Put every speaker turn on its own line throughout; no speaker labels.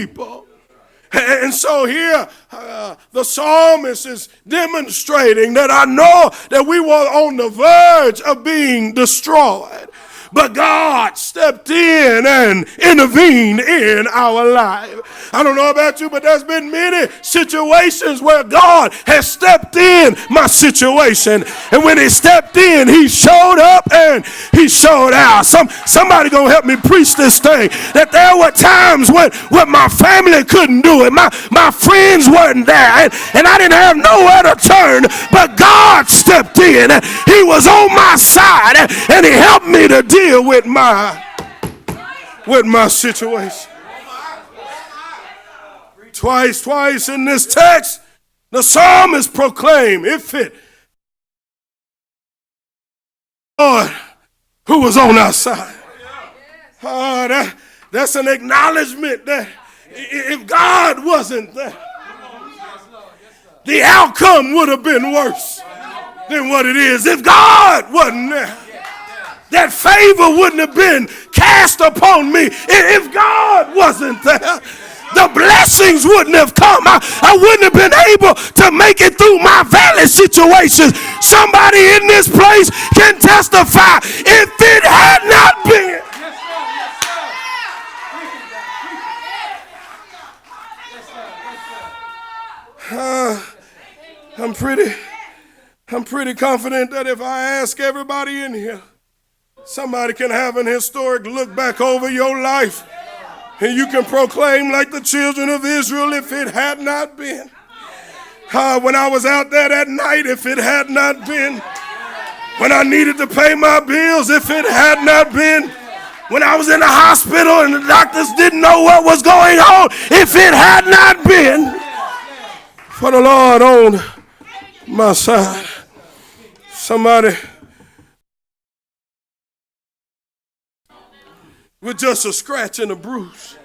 people. And so here, the psalmist is demonstrating that I know that we were on the verge of being destroyed. But God stepped in and intervened in our life. I don't know about you, but there's been many situations where God has stepped in my situation. And when he stepped in, he showed up and he showed out. Somebody gonna help me preach this thing. That there were times when my family couldn't do it. My friends weren't there. And I didn't have nowhere to turn. But God stepped in. He was on my side. And he helped me to deal with my situation. Twice in this text, the psalmist proclaimed, if it Lord who was on our side. That's an acknowledgement that if God wasn't there, the outcome would have been worse than what it is. If God wasn't there, that favor wouldn't have been cast upon me. If God wasn't there, the blessings wouldn't have come. I wouldn't have been able to make it through my valley situations. Somebody in this place can testify, if it had not been. I'm pretty confident that if I ask everybody in here, somebody can have an historic look back over your life, and you can proclaim like the children of Israel, if it had not been. When I was out there that night, if it had not been. When I needed to pay my bills, if it had not been. When I was in the hospital and the doctors didn't know what was going on, if it had not been for the Lord on my side. Somebody with just a scratch and a bruise,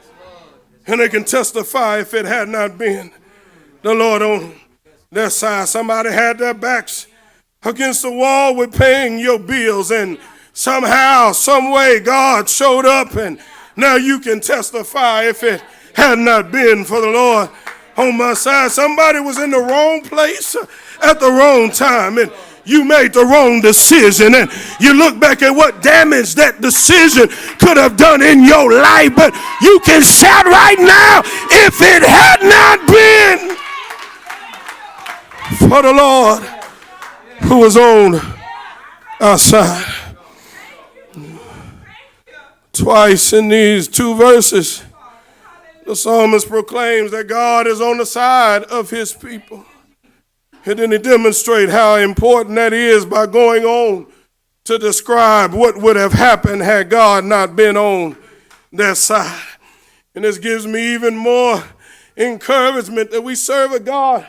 and they can testify, if it had not been the Lord on their side. Somebody had their backs against the wall with paying your bills, and somehow, some way, God showed up, and now you can testify, if it had not been for the Lord on my side. Somebody was in the wrong place at the wrong time, and you made the wrong decision, and you look back at what damage that decision could have done in your life, but you can shout right now, if it had not been for the Lord who was on our side. Twice in these two verses, the psalmist proclaims that God is on the side of his people. And then he demonstrates how important that is by going on to describe what would have happened had God not been on their side. And this gives me even more encouragement that we serve a God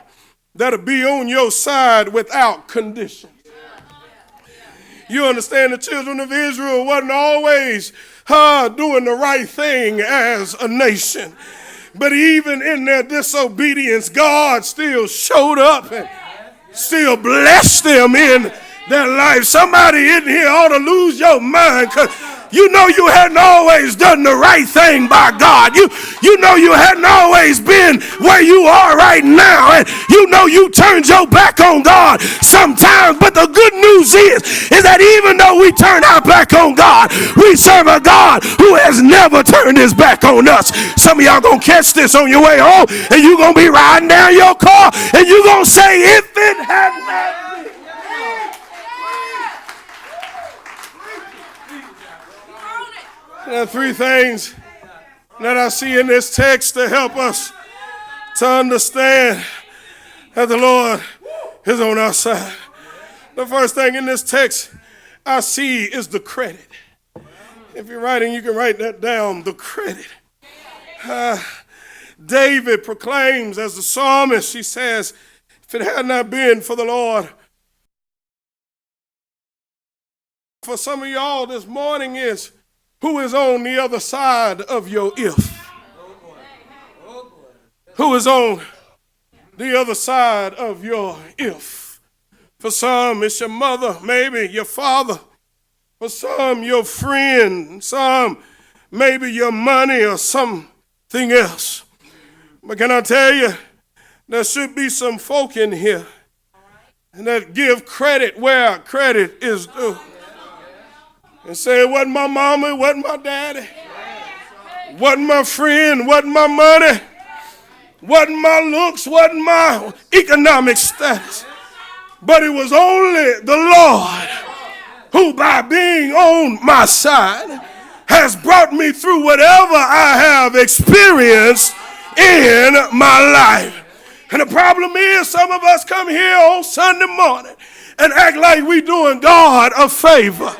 that'll be on your side without conditions. You understand, the children of Israel wasn't always doing the right thing as a nation. But even in their disobedience, God still showed up and still blessed them in their life. Somebody in here ought to lose your mind, because you know you hadn't always done the right thing by God. You know you hadn't always been where you are right now, and you know you turned your back on God sometimes. But the good news is that even though we turn our back on God, we serve a God who has never turned his back on us. Some of y'all gonna catch this on your way home, and you're gonna be riding down your car, and you're gonna say, if it had not been. There are three things that I see in this text to help us to understand that the Lord is on our side. The first thing in this text I see is the credit. If you're writing, you can write that down, the credit. David proclaims as the psalmist, he says, if it had not been for the Lord. For some of y'all this morning is, who is on the other side of your if? Who is on the other side of your if? For some, it's your mother, maybe your father. For some, your friend. Some, maybe your money or something else. But can I tell you, there should be some folk in here and that give credit where credit is due. And say it wasn't my mama, it wasn't my daddy, wasn't my friend, wasn't my money, wasn't my looks, wasn't my economic status. But it was only the Lord who, by being on my side, has brought me through whatever I have experienced in my life. And the problem is, some of us come here on Sunday morning and act like we doing God a favor.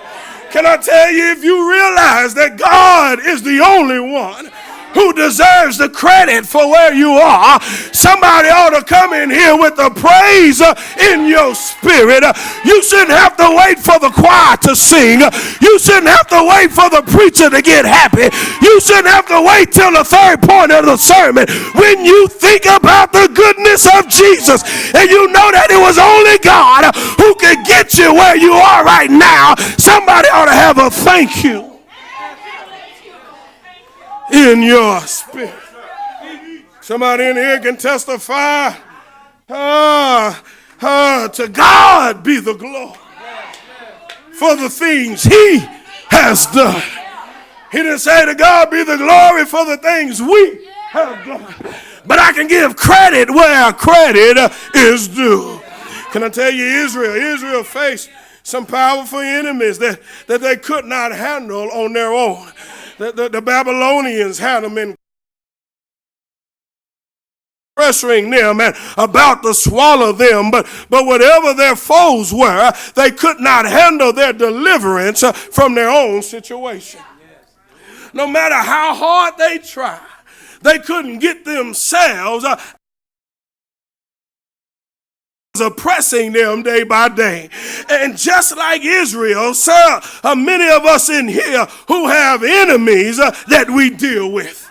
Can I tell you, if you realize that God is the only one who deserves the credit for where you are, somebody ought to come in here with the praise in your spirit. You shouldn't have to wait for the choir to sing. You shouldn't have to wait for the preacher to get happy. You shouldn't have to wait till the third point of the sermon. When you think about the goodness of Jesus and you know that it was only God who could get you where you are right now, somebody ought to have a thank you in your spirit. Somebody in here can testify, to God be the glory for the things he has done. He didn't say to God be the glory for the things we have done. But I can give credit where credit is due. Can I tell you, Israel faced some powerful enemies that they could not handle on their own. The Babylonians had them in pressuring them and about to swallow them. But whatever their foes were, they could not handle their deliverance from their own situation. No matter how hard they tried, they couldn't get themselves oppressing them day by day. And just like Israel, sir, many of us in here who have enemies that we deal with.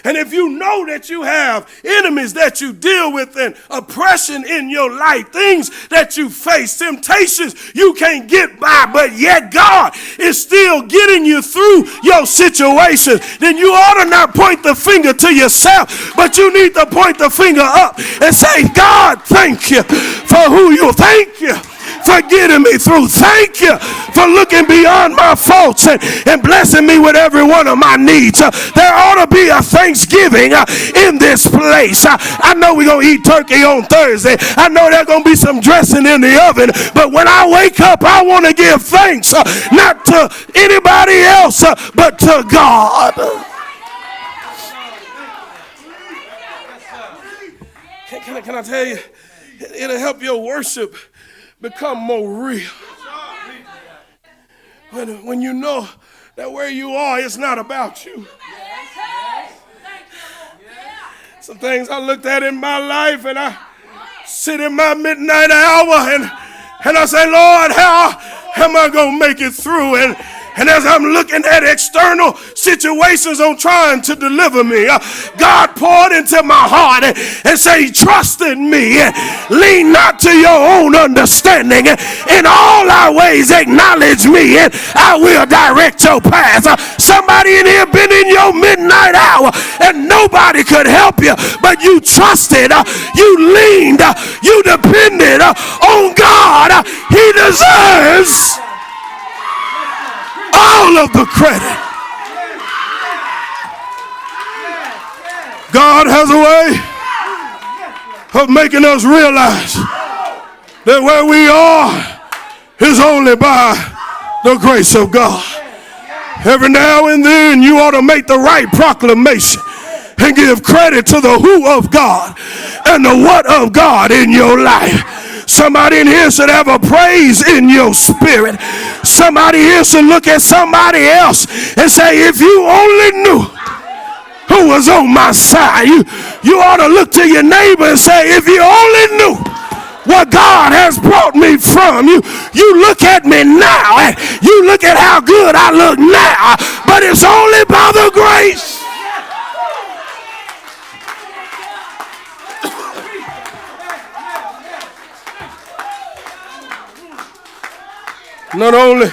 And if you know that you have enemies that you deal with and oppression in your life, things that you face, temptations you can't get by, but yet God is still getting you through your situation, then you ought to not point the finger to yourself, but you need to point the finger up and say, God, thank you for who you are. Thank you for getting me through. Thank you for looking beyond my faults and blessing me with every one of my needs. There ought to be a thanksgiving in this place. I know we're going to eat turkey on Thursday. I know there's going to be some dressing in the oven. But when I wake up, I want to give thanks not to anybody else, but to God. Can I tell you, it'll help your worship become more real. When you know that where you are, it's not about you. Some things I looked at in my life, and I sit in my midnight hour and I say, Lord, how am I going to make it through? And as I'm looking at external situations on trying to deliver me, God poured into my heart and say, trust in me. Lean not to your own understanding. In all our ways acknowledge me, and I will direct your path. Somebody in here been in your midnight hour and nobody could help you, but you trusted, you leaned, you depended on God. He deserves all of the credit. God has a way of making us realize that where we are is only by the grace of God. Every now and then you ought to make the right proclamation and give credit to the who of God and the what of God in your life. Somebody in here should have a praise in your spirit. Somebody here should look at somebody else and say, if you only knew who was on my side. You ought to look to your neighbor and say, if you only knew what God has brought me from. You look at me now, and you look at how good I look now, but it's only by the grace. Not only